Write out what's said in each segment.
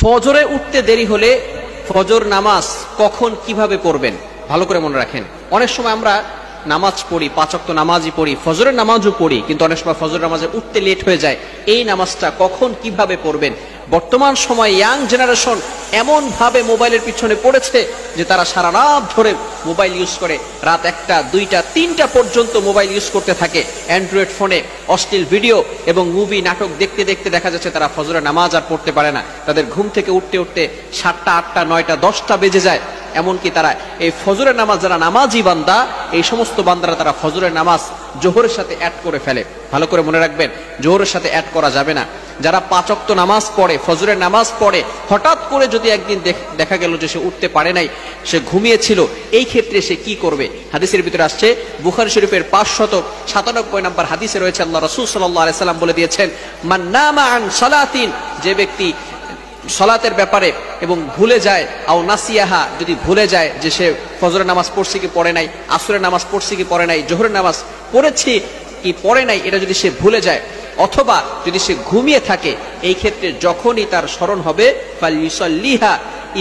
ফজরে উঠতে দেরি হলে ফজর নামাজ কখন কিভাবে পড়বেন ভালো করে মনে রাখেন। অনেক সময় আমরা নামাজ পড়ি, 5 ওয়াক্ত নামাজই পড়ি, ফজরের নামাজও পড়ি, কিন্তু অনেক সময় ফজর নামাজে উঠতে লেট হয়ে যায়। এই নামাজটা কখন কিভাবে পড়বেন? বর্তমান সময় ইয়াং জেনারেশন এমন ভাবে মোবাইলের পিছনে পড়েছে যে তারা সারা রাত ধরে মোবাইল ইউজ করে, রাত 1টা 2টা 3টা পর্যন্ত মোবাইল ইউজ করতে থাকে। অ্যান্ড্রয়েড ফোনে অশ্লীল ভিডিও এবং মুভি নাটক দেখতে দেখতে দেখা যাচ্ছে তারা ফজরের নামাজ আর পড়তে পারে না। তাদের ঘুম থেকে উঠতে উঠতে 7টা 8টা 9টা 10টা বেজে যায়। এমনকি তারা এই ফজরের নামাজ, যারা নামাজি বান্দা, এই সমস্ত বান্দারা তারা ফজরের নামাজ জোহরের সাথে অ্যাড করে ফেলে। ভালো করে মনে রাখবেন, জোহরের সাথে অ্যাড করা যাবে না। যারা 5 ওয়াক্ত নামাজ পড়ে, ফজরের নামাজ পড়ে, হঠাৎ করে যদি একদিন দেখা গেল যে সে উঠতে পারে নাই, সে ঘুমিয়েছিল, এই ক্ষেত্রে সে কি করবে? হাদিসের ভিতরে আসছে, বুখারী শরীফের 597 নম্বর হাদিসে রয়েছে, আল্লাহ রাসূল সাল্লাল্লাহু আলাইহি সাল্লাম বলে দিয়েছেন, মান নামা আন সালাতিন, যে ব্যক্তি সালাতের ব্যাপারে এবং ভুলে যায়, আও নাসিয়াহা, যদি ভুলে যায় যে সে ফজরের নামাজ পড়ছে কি পড়ে নাই, আসরের নামাজ পড়ছে কি পড়ে নাই, জোহরের নামাজ পড়েছে কি পড়ে নাই, এটা যদি সে ভুলে যায়, অথবা যদি সে ঘুমিয়ে থাকে, এই ক্ষেত্রে যখনই তার স্মরণ হবে, ফালইউসাল্লিহা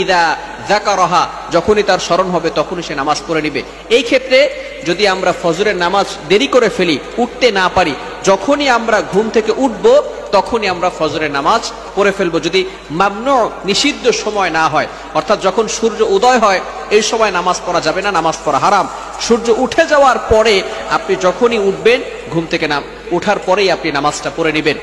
ইদা যাকারাহা, যখনই তার স্মরণ হবে তখনই সে নামাজ পড়ে নিবে। এই ক্ষেত্রে যদি আমরা ফজরের নামাজ দেরি করে ফেলি, উঠতে না পারি, যখনই আমরা ঘুম থেকে উঠবো তখনই আমরা ফজরের নামাজ পড়ে ফেলবো, যদি মামনু, নিষিদ্ধ সময় না হয়। অর্থাৎ যখন সূর্য উদয় হয় এই সময় নামাজ পড়া যাবে না, নামাজ পড়া হারাম। সূর্য উঠে যাওয়ার পরে আপনি যখনই উঠবেন, ঘুম থেকে ওঠার পরেই আপনি নামাজটা পড়ে নেবেন।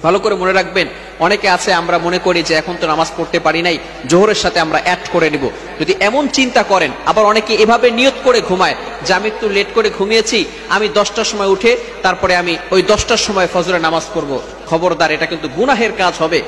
ভালো করে মনে রাখবেন, অনেকে আছে আমরা মনে করি যে এখন তো নামাজ পড়তে পারি নাই, জোহরের সাথে আমরা অ্যাড করে নিব। যদি এমন চিন্তা করেন, আবার অনেকে এভাবে নিয়ত করে ঘুমায় যে আমি একটু লেট করে ঘুমিয়েছি, আমি 10টার সময় উঠে তারপরে আমি ওই 10টার সময় ফজরের নামাজ পড়বো। খবরদার, এটা কিন্তু গুনাহের কাজ হবে।